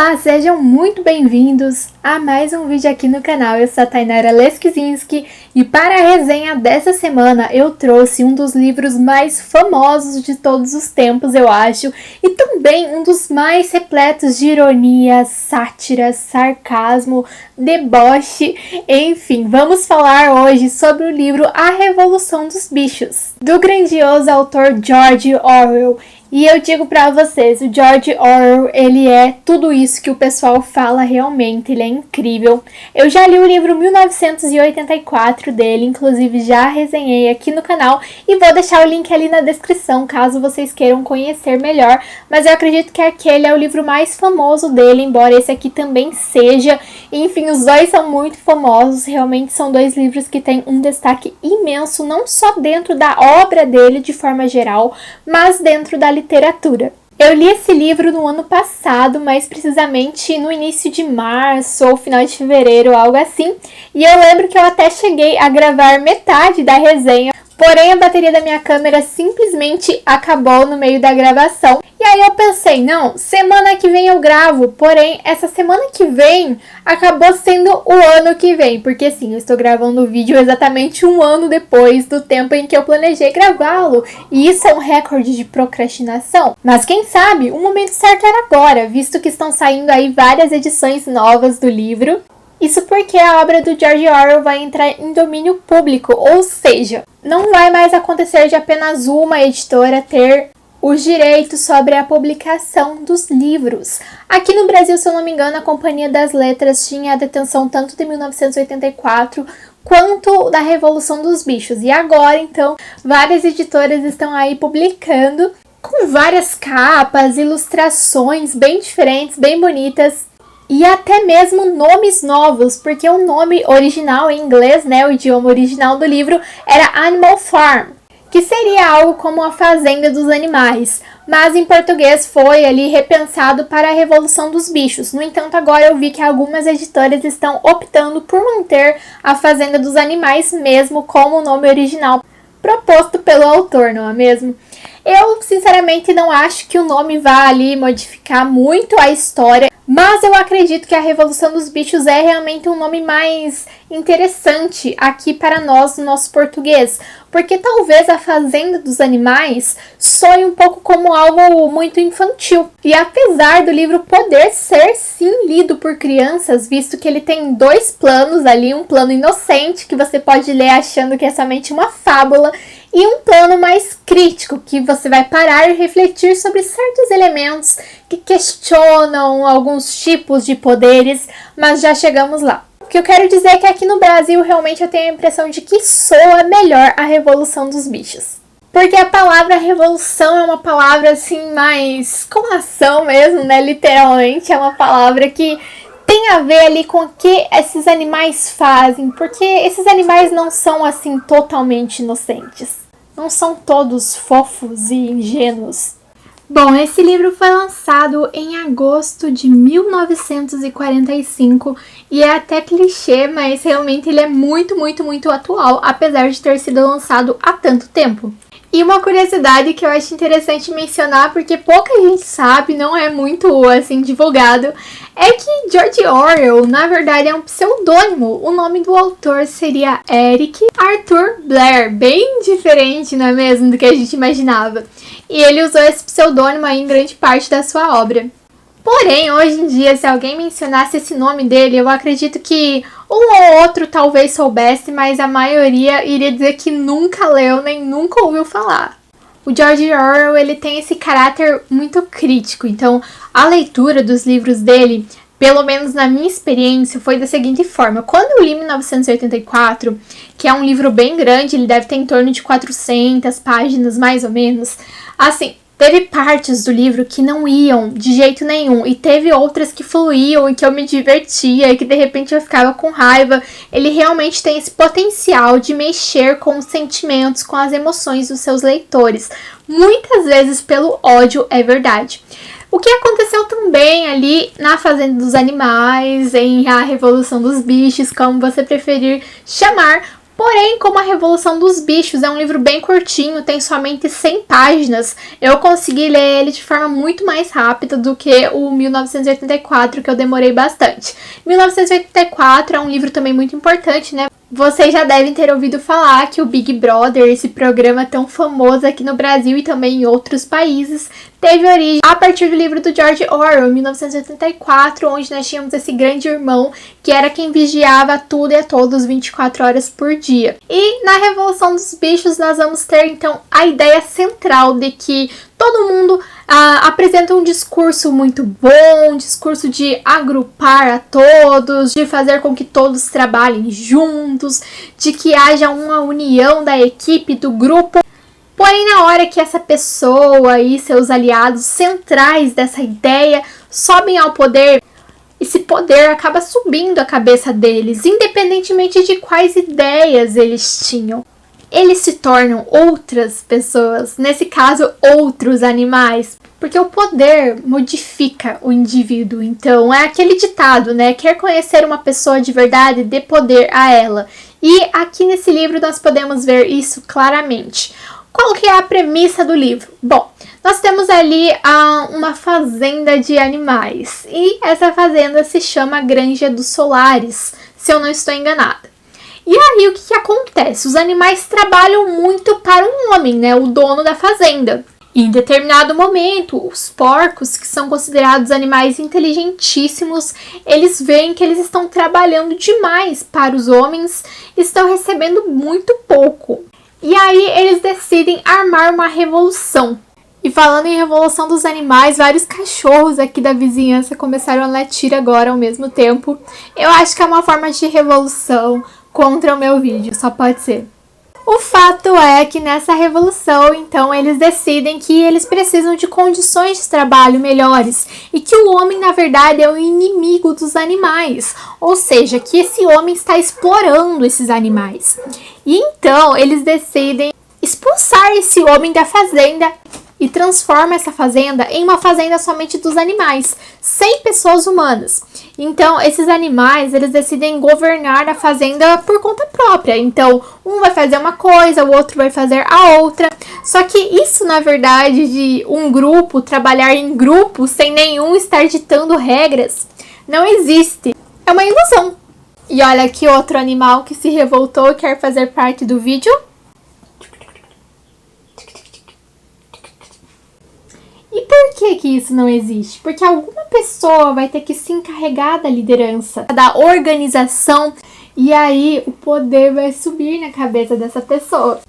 Olá, sejam muito bem-vindos a mais um vídeo aqui no canal. Eu sou a Tainara Leskizinski e para a resenha dessa semana eu trouxe um dos livros mais famosos de todos os tempos, eu acho, e também um dos mais repletos de ironia, sátira, sarcasmo, deboche, enfim. Vamos falar hoje sobre o livro A Revolução dos Bichos, do grandioso autor George Orwell. E eu digo pra vocês, o George Orwell, ele é tudo isso que o pessoal fala realmente, ele é incrível. Eu já li o livro 1984 dele, inclusive já resenhei aqui no canal e vou deixar o link ali na descrição, caso vocês queiram conhecer melhor. Mas eu acredito que aquele é o livro mais famoso dele, embora esse aqui também seja. Enfim, os dois são muito famosos, realmente são dois livros que têm um destaque imenso, não só dentro da obra dele de forma geral, mas dentro da literatura. Eu li esse livro no ano passado, mais precisamente no início de março ou final de fevereiro, algo assim. E eu lembro que eu até cheguei a gravar metade da resenha, porém a bateria da minha câmera simplesmente acabou no meio da gravação. E aí eu pensei, não, semana que vem eu gravo, porém essa semana que vem acabou sendo o ano que vem, porque sim, eu estou gravando o vídeo exatamente um ano depois do tempo em que eu planejei gravá-lo, e isso é um recorde de procrastinação. Mas quem sabe, o momento certo era agora, visto que estão saindo aí várias edições novas do livro. Isso porque a obra do George Orwell vai entrar em domínio público, ou seja, não vai mais acontecer de apenas uma editora ter os direitos sobre a publicação dos livros. Aqui no Brasil, se eu não me engano, a Companhia das Letras tinha a detenção tanto de 1984 quanto da Revolução dos Bichos. E agora, então, várias editoras estão aí publicando com várias capas, ilustrações bem diferentes, bem bonitas, e até mesmo nomes novos, porque o nome original em inglês, né, o idioma original do livro, era Animal Farm, que seria algo como a fazenda dos animais, mas em português foi ali repensado para a Revolução dos Bichos. No entanto, agora eu vi que algumas editoras estão optando por manter a fazenda dos animais mesmo como o nome original proposto pelo autor, não é mesmo? Eu, sinceramente, não acho que o nome vá ali modificar muito a história, mas eu acredito que a Revolução dos Bichos é realmente um nome mais interessante aqui para nós, no nosso português, porque talvez a Fazenda dos Animais soe um pouco como algo muito infantil. E apesar do livro poder ser sim lido por crianças, visto que ele tem dois planos ali, um plano inocente que você pode ler achando que é somente uma fábula, e um plano mais crítico, que você vai parar e refletir sobre certos elementos que questionam alguns tipos de poderes, mas já chegamos lá. O que eu quero dizer é que aqui no Brasil realmente eu tenho a impressão de que soa melhor a Revolução dos Bichos. Porque a palavra revolução é uma palavra assim mais com ação mesmo, né? Literalmente é uma palavra que tem a ver ali com o que esses animais fazem, porque esses animais não são assim totalmente inocentes. Não são todos fofos e ingênuos. Bom, esse livro foi lançado em agosto de 1945 e é até clichê, mas realmente ele é muito atual, apesar de ter sido lançado há tanto tempo. E uma curiosidade que eu acho interessante mencionar, porque pouca gente sabe, não é muito assim divulgado, é que George Orwell, na verdade, é um pseudônimo. O nome do autor seria Eric Arthur Blair, bem diferente, não é mesmo, do que a gente imaginava. E ele usou esse pseudônimo aí em grande parte da sua obra. Porém, hoje em dia, se alguém mencionasse esse nome dele, eu acredito que um ou outro talvez soubesse, mas a maioria iria dizer que nunca leu nem nunca ouviu falar. O George Orwell, ele tem esse caráter muito crítico, então a leitura dos livros dele, pelo menos na minha experiência, foi da seguinte forma. Quando eu li 1984, que é um livro bem grande, ele deve ter em torno de 400 páginas mais ou menos, assim, teve partes do livro que não iam de jeito nenhum, e teve outras que fluíam e que eu me divertia e que de repente eu ficava com raiva. Ele realmente tem esse potencial de mexer com os sentimentos, com as emoções dos seus leitores. Muitas vezes pelo ódio, é verdade. O que aconteceu também ali na Fazenda dos Animais, em A Revolução dos Bichos, como você preferir chamar, Porém, como a Revolução dos Bichos é um livro bem curtinho, tem somente 100 páginas, eu consegui ler ele de forma muito mais rápida do que o 1984, que eu demorei bastante. 1984 é um livro também muito importante, né? Vocês já devem ter ouvido falar que o Big Brother, esse programa tão famoso aqui no Brasil e também em outros países, teve origem a partir do livro do George Orwell, 1984, onde nós tínhamos esse grande irmão que era quem vigiava tudo e a todos 24 horas por dia. E na Revolução dos Bichos nós vamos ter então a ideia central de que todo mundo apresenta um discurso muito bom, um discurso de agrupar a todos, de fazer com que todos trabalhem juntos, de que haja uma união da equipe, do grupo. Porém, na hora que essa pessoa e seus aliados centrais dessa ideia sobem ao poder, esse poder acaba subindo a cabeça deles, independentemente de quais ideias eles tinham. Eles se tornam outras pessoas, nesse caso, outros animais, porque o poder modifica o indivíduo. Então, é aquele ditado, né? Quer conhecer uma pessoa de verdade, dê poder a ela. E aqui nesse livro nós podemos ver isso claramente. Qual que é a premissa do livro? Bom, nós temos ali uma fazenda de animais, e essa fazenda se chama Granja dos Solares, se eu não estou enganada. E aí o que acontece? Os animais trabalham muito para um homem, né? O dono da fazenda. E em determinado momento, os porcos, que são considerados animais inteligentíssimos, eles veem que eles estão trabalhando demais para os homens e estão recebendo muito pouco. E aí eles decidem armar uma revolução. E falando em revolução dos animais, vários cachorros aqui da vizinhança começaram a latir agora ao mesmo tempo. Eu acho que é uma forma de revolução contra o meu vídeo, só pode ser. O fato é que nessa revolução, então, eles decidem que eles precisam de condições de trabalho melhores e que o homem, na verdade, é o inimigo dos animais, ou seja, que esse homem está explorando esses animais. E então, eles decidem expulsar esse homem da fazenda e transforma essa fazenda em uma fazenda somente dos animais, sem pessoas humanas. Então, esses animais, eles decidem governar a fazenda por conta própria. Então, um vai fazer uma coisa, o outro vai fazer a outra. Só que isso, na verdade, de um grupo trabalhar em grupo sem nenhum estar ditando regras, não existe. É uma ilusão. E olha aqui outro animal que se revoltou e quer fazer parte do vídeo. E por que isso não existe? Porque alguma pessoa vai ter que se encarregar da liderança, da organização, e aí o poder vai subir na cabeça dessa pessoa.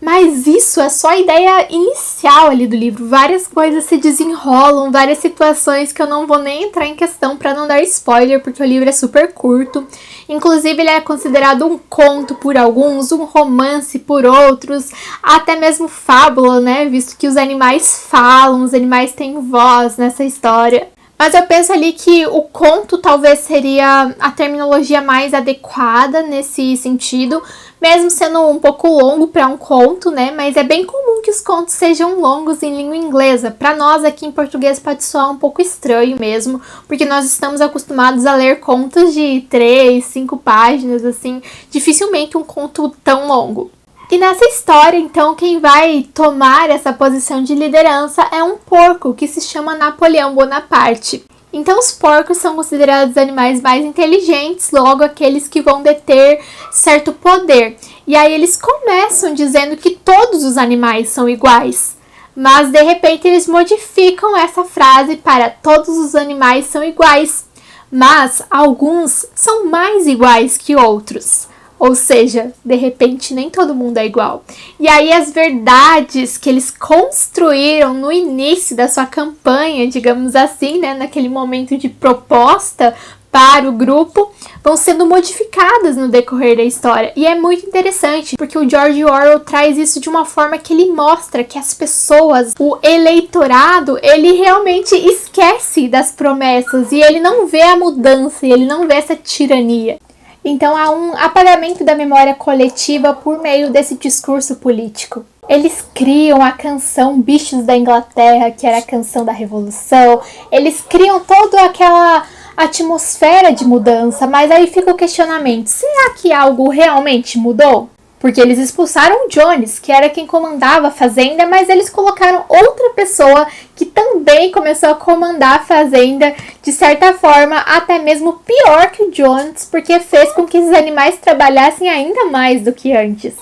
Mas isso é só a ideia inicial ali do livro. Várias coisas se desenrolam, várias situações que eu não vou nem entrar em questão para não dar spoiler, porque o livro é super curto. Inclusive, ele é considerado um conto por alguns, um romance por outros, até mesmo fábula, né? Visto que os animais falam, os animais têm voz nessa história. Mas eu penso ali que o conto talvez seria a terminologia mais adequada nesse sentido, mesmo sendo um pouco longo para um conto, né? Mas é bem comum que os contos sejam longos em língua inglesa. Para nós aqui em português pode soar um pouco estranho mesmo, porque nós estamos acostumados a ler contos de 3, 5 páginas, assim, dificilmente um conto tão longo. E nessa história, então, quem vai tomar essa posição de liderança é um porco que se chama Napoleão Bonaparte. Então, os porcos são considerados animais mais inteligentes, logo aqueles que vão deter certo poder. E aí eles começam dizendo que todos os animais são iguais. Mas, de repente, eles modificam essa frase para todos os animais são iguais. Mas, alguns são mais iguais que outros. Ou seja, de repente nem todo mundo é igual. E aí as verdades que eles construíram no início da sua campanha, digamos assim, né, naquele momento de proposta para o grupo, vão sendo modificadas no decorrer da história. E é muito interessante, porque o George Orwell traz isso de uma forma que ele mostra que as pessoas, o eleitorado, ele realmente esquece das promessas e ele não vê a mudança, e ele não vê essa tirania. Então há um apagamento da memória coletiva por meio desse discurso político. Eles criam a canção Bichos da Inglaterra, que era a canção da Revolução. Eles criam toda atmosfera de mudança, mas aí fica o questionamento, será que algo realmente mudou? Porque eles expulsaram o Jones, que era quem comandava a fazenda, mas eles colocaram outra pessoa que também começou a comandar a fazenda, de certa forma, até mesmo pior que o Jones, porque fez com que esses animais trabalhassem ainda mais do que antes.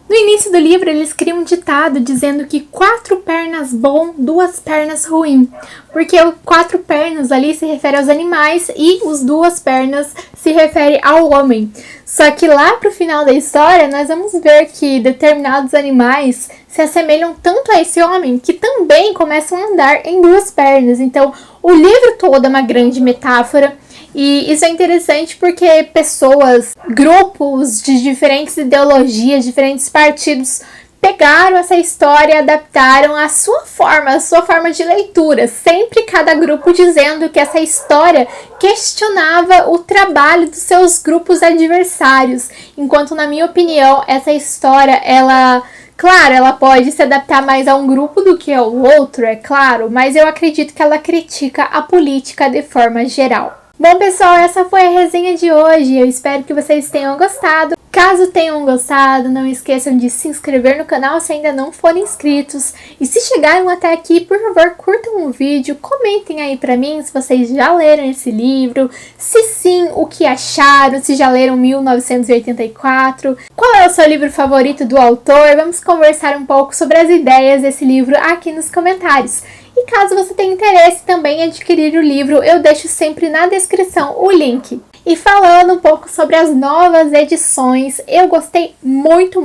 No início do livro, eles criam um ditado dizendo que 4 pernas bom, 2 pernas ruim. Porque o 4 pernas ali se refere aos animais e os 2 pernas se refere ao homem. Só que lá pro final da história, nós vamos ver que determinados animais se assemelham tanto a esse homem que também começam a andar em 2 pernas. Então, o livro todo é uma grande metáfora. E isso é interessante porque pessoas, grupos de diferentes ideologias, diferentes partidos, pegaram essa história e adaptaram à sua forma de leitura. Sempre cada grupo dizendo que essa história questionava o trabalho dos seus grupos adversários. Enquanto, na minha opinião, essa história, claro, ela pode se adaptar mais a um grupo do que ao outro, é claro, mas eu acredito que ela critica a política de forma geral. Bom, pessoal, essa foi a resenha de hoje. Eu espero que vocês tenham gostado. Caso tenham gostado, não esqueçam de se inscrever no canal se ainda não forem inscritos. E se chegaram até aqui, por favor, curtam o vídeo, comentem aí pra mim se vocês já leram esse livro, se sim, o que acharam, se já leram 1984, qual é o seu livro favorito do autor. Vamos conversar um pouco sobre as ideias desse livro aqui nos comentários. E caso você tenha interesse também em adquirir o livro, eu deixo sempre na descrição o link. E falando um pouco sobre as novas edições, eu gostei muito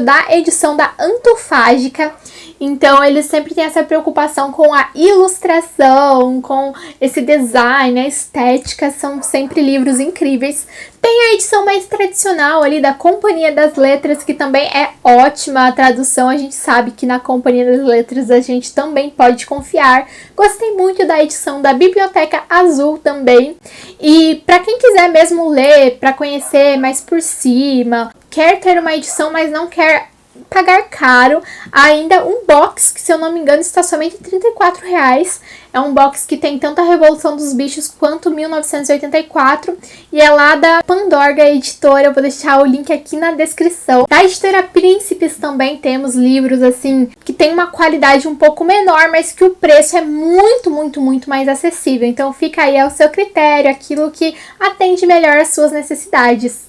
da edição da Antofágica. Então, eles sempre têm essa preocupação com a ilustração, com esse design, a estética, são sempre livros incríveis. Tem a edição mais tradicional ali da Companhia das Letras, que também é ótima a tradução. A gente sabe que na Companhia das Letras a gente também pode confiar. Gostei muito da edição da Biblioteca Azul também. E para quem quiser mesmo ler, para conhecer mais por cima, quer ter uma edição, mas não quer pagar caro, ainda um box, que se eu não me engano está somente R$34. É um box que tem tanto a Revolução dos Bichos quanto 1984 e é lá da Pandorga Editora. Eu vou deixar o link aqui na descrição. Da editora Príncipes também temos livros assim que tem uma qualidade um pouco menor, mas que o preço é muito mais acessível. Então fica aí ao seu critério, aquilo que atende melhor às suas necessidades.